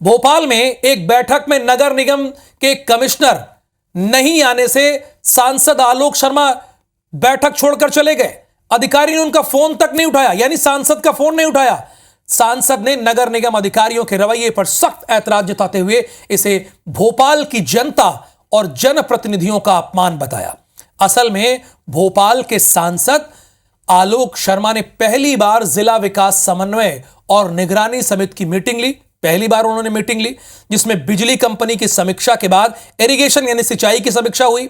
भोपाल में एक बैठक में नगर निगम के कमिश्नर नहीं आने से सांसद आलोक शर्मा बैठक छोड़कर चले गए। अधिकारी ने उनका फोन तक नहीं उठाया, यानी सांसद का फोन नहीं उठाया। सांसद ने नगर निगम अधिकारियों के रवैये पर सख्त ऐतराज जताते हुए इसे भोपाल की जनता और जनप्रतिनिधियों का अपमान बताया। असल में भोपाल के सांसद आलोक शर्मा ने पहली बार जिला विकास समन्वय और निगरानी समिति की मीटिंग ली। पहली बार उन्होंने मीटिंग ली जिसमें बिजली कंपनी की समीक्षा के बाद इरिगेशन यानी सिंचाई की समीक्षा हुई।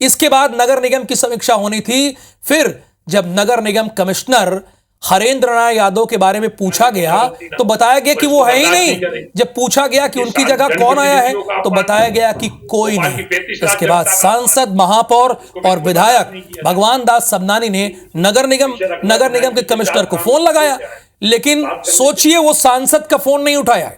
इसके बाद नगर निगम की समीक्षा होनी थी। फिर जब नगर निगम कमिश्नर हरेंद्र नारायण यादव के बारे में पूछा गया तो बताया गया कि वो है ही नहीं। जब पूछा गया कि उनकी जगह कौन आया है तो बताया गया कि कोई नहीं। इसके बाद सांसद, महापौर और विधायक भगवान दास सबनानी ने नगर निगम के कमिश्नर को फोन लगाया, लेकिन सोचिए वो सांसद का फोन नहीं उठाया।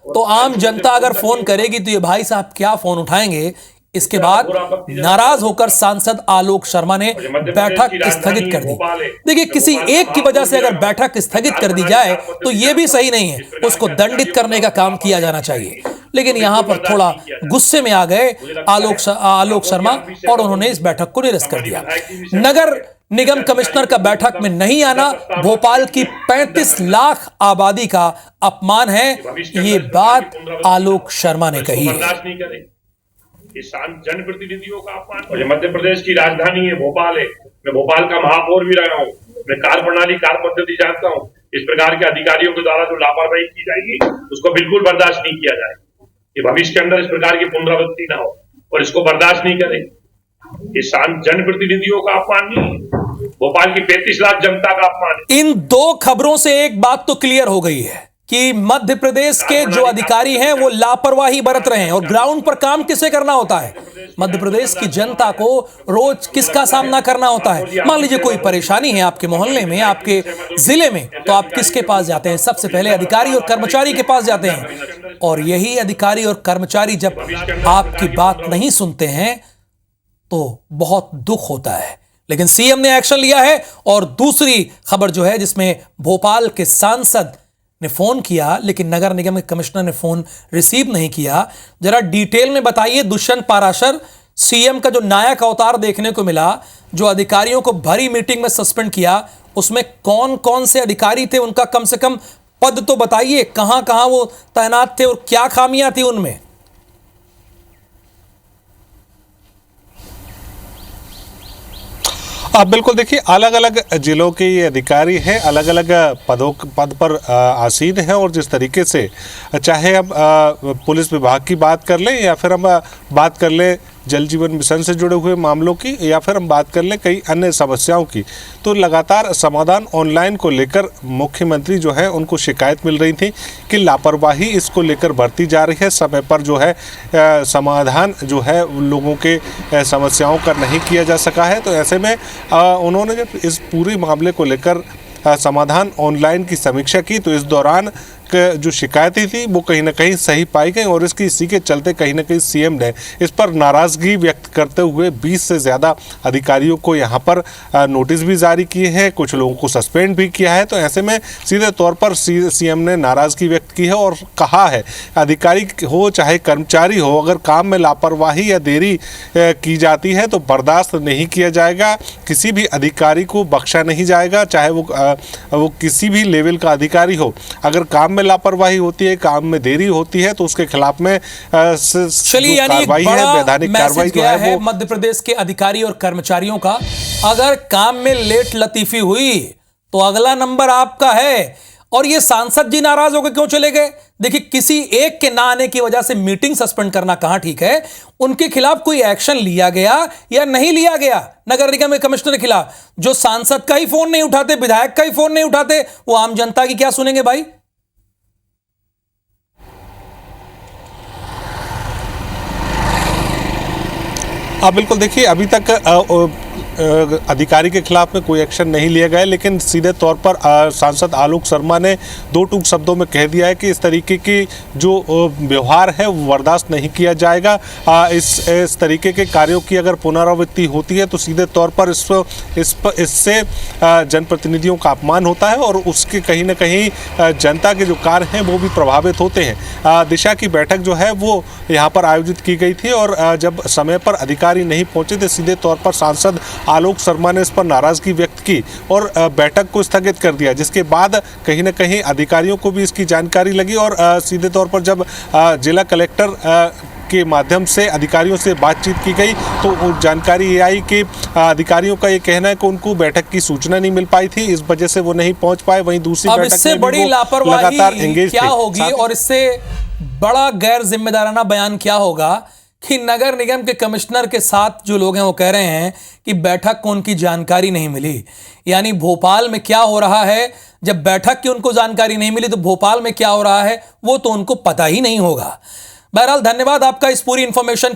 तो आम जनता अगर फोन करेगी तो ये भाई साहब क्या फोन उठाएंगे। इसके बाद नाराज होकर सांसद आलोक शर्मा ने बैठक स्थगित कर दी। देखिए, किसी एक की वजह से अगर बैठक स्थगित कर दी जाए तो यह भी सही नहीं है, उसको दंडित करने का काम किया जाना चाहिए। लेकिन यहां पर थोड़ा गुस्से में आ गए आलोक शर्मा और उन्होंने इस बैठक को निरस्त कर दिया। नगर निगम कमिश्नर का बैठक में नहीं आना भोपाल की 35 लाख आबादी का अपमान है, ये बात आलोक शर्मा ने कही है। जनप्रतिनिधियों का अपमान। और मध्य प्रदेश की राजधानी है, भोपाल है। मैं भोपाल का महापौर भी रहा हूँ। मैं कार्य प्रणाली, कार्य पद्धति जानता हूँ। इस प्रकार के अधिकारियों के द्वारा जो लापरवाही की जाएगी उसको बिल्कुल बर्दाश्त नहीं किया जाएगा। ये भविष्य के अंदर इस प्रकार की पुनरावृत्ति ना हो और इसको बर्दाश्त नहीं करें। ये जनप्रतिनिधियों का अपमान नहीं, भोपाल की 35 लाख जनता का अपमान है। इन दो खबरों से एक बात तो क्लियर हो गई है कि मध्य प्रदेश के जो अधिकारी हैं वो लापरवाही बरत रहे हैं। और ग्राउंड पर काम किसे करना होता है? मध्य प्रदेश की जनता को रोज किसका सामना करना होता है? मान लीजिए कोई परेशानी है आपके मोहल्ले में, आपके जिले में, तो आप किसके पास जाते हैं? सबसे पहले अधिकारी और कर्मचारी के पास जाते हैं। और यही अधिकारी और कर्मचारी जब आपकी बात नहीं सुनते हैं तो बहुत दुख होता है। लेकिन सीएम ने एक्शन लिया है। और दूसरी खबर जो है जिसमें भोपाल के सांसद ने फोन किया लेकिन नगर निगम के कमिश्नर ने फोन रिसीव नहीं किया, जरा डिटेल में बताइए दुष्यंत पाराशर। सीएम का जो नायक अवतार देखने को मिला, जो अधिकारियों को भरी मीटिंग में सस्पेंड किया, उसमें कौन कौन से अधिकारी थे? उनका कम से कम पद तो बताइए, कहां कहां वो तैनात थे और क्या खामियां थी उनमें? आप बिल्कुल देखिए, अलग अलग जिलों के ये अधिकारी हैं, अलग अलग पद पर आसीन हैं। और जिस तरीके से चाहे हम पुलिस विभाग की बात कर लें या फिर हम बात कर लें जल जीवन मिशन से जुड़े हुए मामलों की या फिर हम बात कर लें कई अन्य समस्याओं की, तो लगातार समाधान ऑनलाइन को लेकर मुख्यमंत्री जो है उनको शिकायत मिल रही थी कि लापरवाही इसको लेकर बढ़ती जा रही है। समय पर जो है समाधान जो है लोगों के समस्याओं का नहीं किया जा सका है। तो ऐसे में उन्होंने जब इस पूरे मामले को लेकर समाधान ऑनलाइन की समीक्षा की तो इस दौरान जो शिकायतें थी वो कहीं ना कहीं सही पाई गई। और इसी के चलते कहीं ना कहीं सीएम ने इस पर नाराज़गी व्यक्त करते हुए 20 से ज़्यादा अधिकारियों को यहाँ पर नोटिस भी जारी किए हैं, कुछ लोगों को सस्पेंड भी किया है। तो ऐसे में सीधे तौर पर सीएम ने नाराज़गी व्यक्त की है और कहा है अधिकारी हो चाहे कर्मचारी हो, अगर काम में लापरवाही या देरी की जाती है तो बर्दाश्त नहीं किया जाएगा। किसी भी अधिकारी को बख्शा नहीं जाएगा, चाहे वो किसी भी लेवल का अधिकारी हो। अगर काम में लापरवाही होती है, काम में देरी होती है तो उसके खिलाफ में चलिए, यानी एक बड़ा वैधानिक कार्रवाई गया है मध्य प्रदेश के अधिकारी और कर्मचारियों का। अगर काम में लेट लतीफी हुई तो अगला नंबर आपका है। और ये सांसद जी नाराज होकर क्यों चले गए? देखिए, किसी एक के ना आने की वजह से मीटिंग सस्पेंड करना कहां ठीक है? उनके खिलाफ कोई एक्शन लिया गया या नहीं लिया गया नगर निगम के कमिश्नर के खिलाफ? जो सांसद का ही फोन नहीं उठाते, विधायक का ही फोन नहीं उठाते, वो आम जनता की क्या सुनेंगे भाई? आप बिल्कुल देखिए, अभी तक अधिकारी के खिलाफ में कोई एक्शन नहीं लिया गया, लेकिन सीधे तौर पर सांसद आलोक शर्मा ने दो टूक शब्दों में कह दिया है कि इस तरीके की जो व्यवहार है वो बर्दाश्त नहीं किया जाएगा। इस तरीके के कार्यों की अगर पुनरावृत्ति होती है तो सीधे तौर पर इससे जनप्रतिनिधियों का अपमान होता है और उसके कहीं ना कहीं जनता के जो कार्य हैं वो भी प्रभावित होते हैं। दिशा की बैठक जो है वो यहाँ पर आयोजित की गई थी और जब समय पर अधिकारी नहीं पहुंचे तो सीधे तौर पर सांसद आलोक शर्मा ने इस पर नाराजगी व्यक्त की और बैठक को स्थगित कर दिया, जिसके बाद कहीं ना कहीं अधिकारियों को भी इसकी जानकारी लगी और सीधे तौर पर जब जिला कलेक्टर के माध्यम से अधिकारियों से बातचीत की गई तो जानकारी ये आई कि अधिकारियों का ये कहना है कि उनको बैठक की सूचना नहीं मिल पाई थी, इस वजह से वो नहीं पहुंच पाए। वहीं दूसरी अब बैठक इससे में बड़ी लापरवाही क्या होगी और इससे बड़ा गैर जिम्मेदाराना बयान क्या होगा कि नगर निगम के कमिश्नर के साथ जो लोग हैं वो कह रहे हैं कि बैठक को उनकी जानकारी नहीं मिली। यानी भोपाल में क्या हो रहा है, जब बैठक की उनको जानकारी नहीं मिली तो भोपाल में क्या हो रहा है वो तो उनको पता ही नहीं होगा। बहरहाल धन्यवाद आपका इस पूरी इंफॉर्मेशन के लिए।